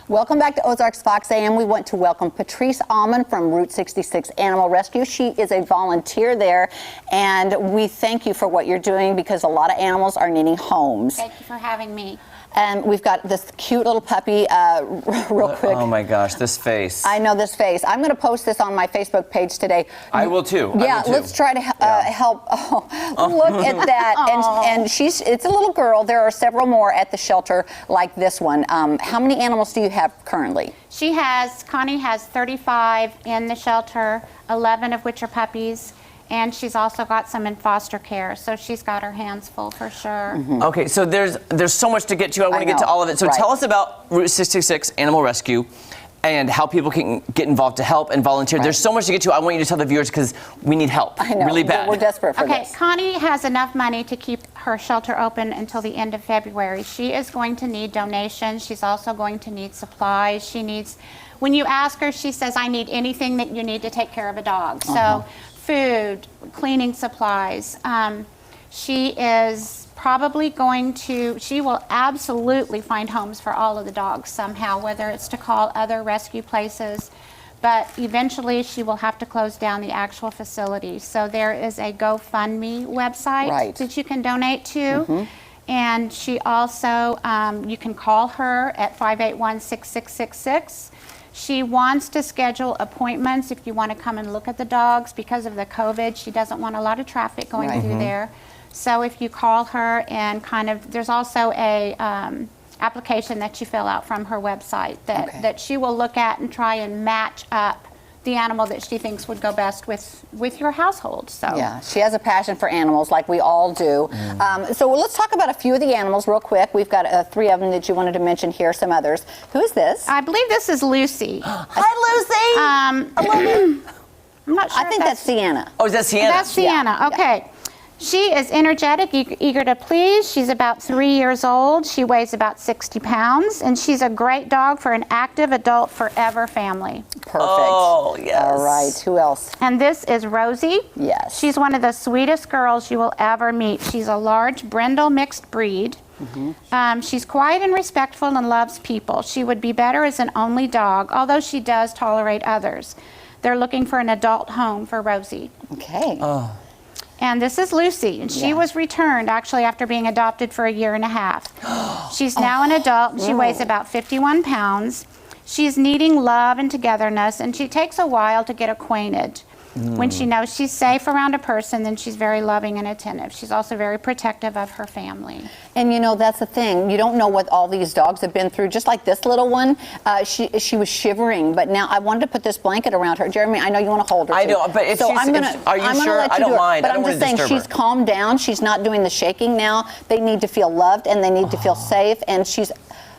Welcome back to Ozarks Fox AM. We want to welcome Patrice Almond from Route 66 Animal Rescue. She is a volunteer there, and we thank you for what you're doing because a lot of animals are needing homes. Thank you for having me. And we've got this cute little puppy, real quick. Oh my gosh, this face. I know this face. I'm going to post this on my Facebook page today. I will too. Yeah, let's try to help. Oh, look at that. And it's a little girl. There are several more at the shelter like this one. How many animals do you have currently? Connie has 35 in the shelter, 11 of which are puppies. And she's also got some in foster care, so she's got her hands full for sure. Mm-hmm. Okay, so there's so much to get to. I want to get to all of it. So tell us about Route 66 Animal Rescue and how people can get involved to help and volunteer. There's so much to get to. I want you to tell the viewers because we need help. I know. Really bad. We're desperate for this. Okay, Connie has enough money to keep her shelter open until the end of February. She is going to need donations. She's also going to need supplies. She needs, when you ask her, she says, I need anything that you need to take care of a dog. So food, cleaning supplies. She is probably she will absolutely find homes for all of the dogs somehow, whether it's to call other rescue places, but eventually she will have to close down the actual facility. So there is a GoFundMe website that you can donate to. And she also, you can call her at 581-6666. She wants to schedule appointments if you want to come and look at the dogs. Because of the COVID, she doesn't want a lot of traffic going through there. So if you call her and there's also a application that you fill out from her website that she will look at and try and match up the animal that she thinks would go best with your household. So yeah, she has a passion for animals like we all do. So let's talk about a few of the animals real quick. We've got 3 of them that you wanted to mention here, some others. Who is this? I believe this is Lucy. Hi, Lucy. I love you. I'm not sure. I think that's Sienna. Oh, is that Sienna? That's Sienna. Okay. She is energetic, eager to please. She's about 3 years old. She weighs about 60 pounds, and she's a great dog for an active adult forever family. Perfect. Oh, yes. All right. Who else? And this is Rosie. Yes. She's one of the sweetest girls you will ever meet. She's a large brindle mixed breed. She's quiet and respectful and loves people. She would be better as an only dog, although she does tolerate others. They're looking for an adult home for Rosie. Okay. Oh. And this is Lucy, and she was returned actually after being adopted for 1.5 years. She's now an adult, and she weighs about 51 pounds. She's needing love and togetherness, and she takes a while to get acquainted. When she knows she's safe around a person, then she's very loving and attentive. She's also very protective of her family. And you know, that's the thing. You don't know what all these dogs have been through. Just like this little one, she was shivering, but now I wanted to put this blanket around her. Jeremy, I know you want to hold her. I know, but if so are you sure? I don't mind. But I'm just saying, she's calmed down. She's not doing the shaking now. They need to feel loved and they need to feel safe. And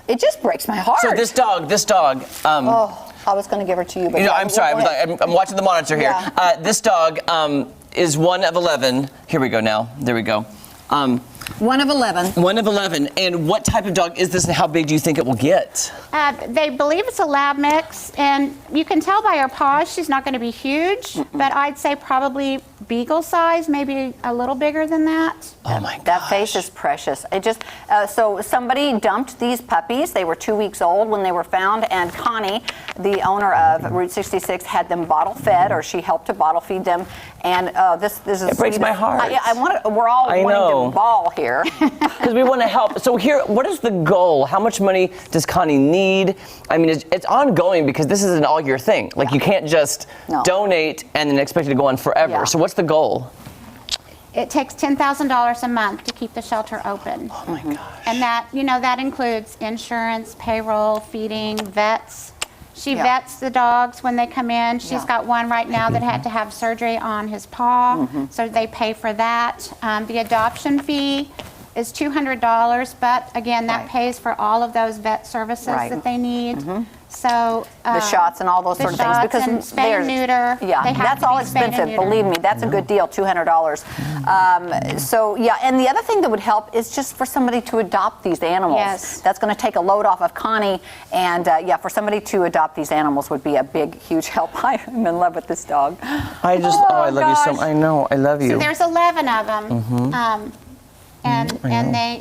it just breaks my heart. So this dog. I was going to give her to you, but I'm sorry. I'm watching the monitor here. Yeah. This dog is one of 11. Here we go now. There we go. 1 of 11. 1 of 11. And what type of dog is this, and how big do you think it will get? They believe it's a lab mix, and you can tell by her paws she's not going to be huge, but I'd say probably beagle size, maybe a little bigger than that. Oh my gosh. That face is precious. It just so somebody dumped these puppies. They were 2 weeks old when they were found, and Connie, the owner of Route 66, had them bottle fed, or she helped to bottle feed them. And this is. It breaks my heart. We're all wanting to bawl here because we want to help. So here, what is the goal? How much money does Connie need? I mean, it's ongoing because this is an all-year thing. Like you can't just donate and then expect it to go on forever. Yeah. So what's the goal? It takes $10,000 a month to keep the shelter open. Oh my gosh. And that includes insurance, payroll, feeding, vets. She vets the dogs when they come in. She's got one right now that had to have surgery on his paw, so they pay for that. The adoption fee is $200, but again, that pays for all of those vet services that they need. So the shots and all those sort of things, because and spay and neuter. Yeah, that's all expensive. Believe me, that's a good deal. $200. So yeah, and the other thing that would help is just for somebody to adopt these animals. Yes, that's going to take a load off of Connie, and for somebody to adopt these animals would be a big, huge help. I'm in love with this dog. I love you so much. I know, I love you. So there's 11 of them. and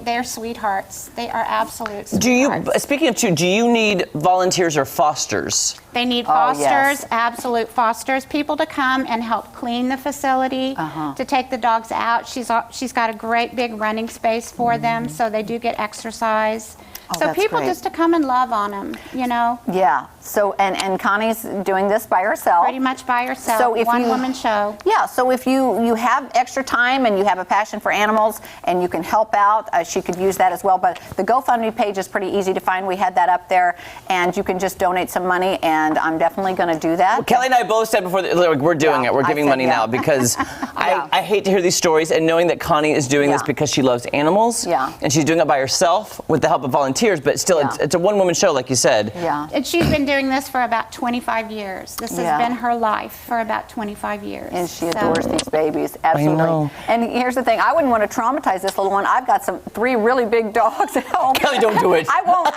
they're sweethearts. They are absolute sweethearts. Do you, speaking of two, do you need volunteers or fosters? They need Oh, fosters, yes. absolute fosters, people to come and help clean the facility, to take the dogs out. She's got a great big running space for them, so they do get exercise. So that's people great. just to come and love on them, you know, Yeah. So and Connie's doing this by herself. pretty much by herself. So if one you- woman show. Yeah, so if you have extra time and you have a passion for animals and you can help out, she could use that as well. But the GoFundMe page is pretty easy to find. We had that up there, and you can just donate some money, and I'm definitely going to do that. Kelly and I both said before, look, we're doing Yeah, it. We're I giving said money yeah. now because Yeah. I hate to hear these stories, and knowing that Connie is doing this Yeah. because she loves animals, Yeah. and she's doing it by herself with the help of volunteers, but still, Yeah. it's a one-woman show, like you said. Yeah. And she's been doing this for about 25 years. This has Yeah. been her life for about 25 years. And she So- adores these babies, absolutely. know. And here's the thing, I wouldn't want to traumatize this little one. I've got three really big dogs at home. Kelly, don't do it. I won't,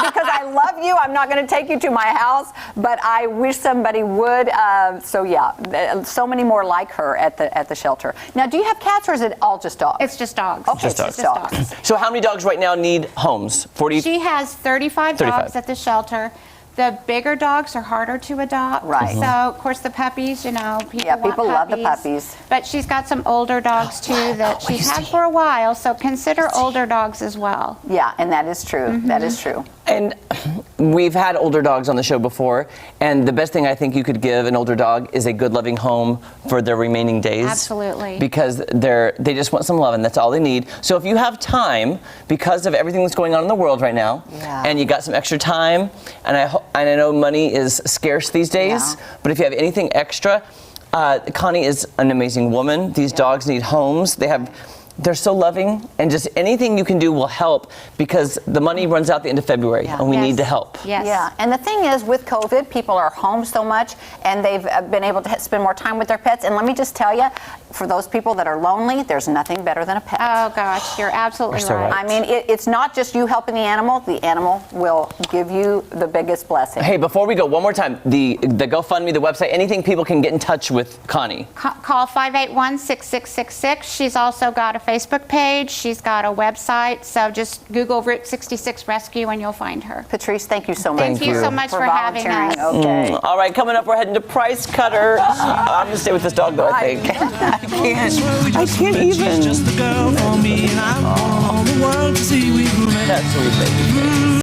because I love you, I'm not going to take you to my house, but I wish somebody would. So yeah, so many more like her at the shelter. Now, do you have cats or is it all just dogs? It's just dogs. Okay, Just it's dogs. just dogs. So how many dogs right now need homes? 40? She has 35 35. dogs at the shelter. The bigger dogs are harder to adopt. Right. So, of course, the puppies, you know, people Yeah, want people love the puppies. But she's got some older dogs, too, that she's had for a while. So consider older dogs as well. Yeah, and that is true. That is true. And we've had older dogs on the show before, and the best thing I think you could give an older dog is a good, loving home for their remaining days. Absolutely. Because they just want some love, and that's all they need. So if you have time, because of everything that's going on in the world right now, Yeah. and you got some extra time, and I know money is scarce these days, Yeah. but if you have anything extra, Connie is an amazing woman. These dogs need homes. They're so loving, and just anything you can do will help because the money runs out the end of February, and we Yes. need to help. Yes. Yeah, and the thing is, with COVID, people are home so much, and they've been able to spend more time with their pets. And let me just tell you, for those people that are lonely, there's nothing better than a pet. Oh, gosh, you're absolutely You're so right. right. I mean, it's not just you helping the animal will give you the biggest blessing. Hey, before we go, one more time, the GoFundMe, the website, anything people can get in touch with Connie. Call 581-6666. She's also got a Facebook page. She's got a website. So just Google Route 66 Rescue and you'll find her. Patrice, thank you so much. Thank you so much for having volunteering. us. Okay. All right, coming up, we're heading to Price Cutter. I'm gonna stay with this dog, though, I think. I can't even. Just a girl for me, and I want the world to see we grew. That's sweet, baby.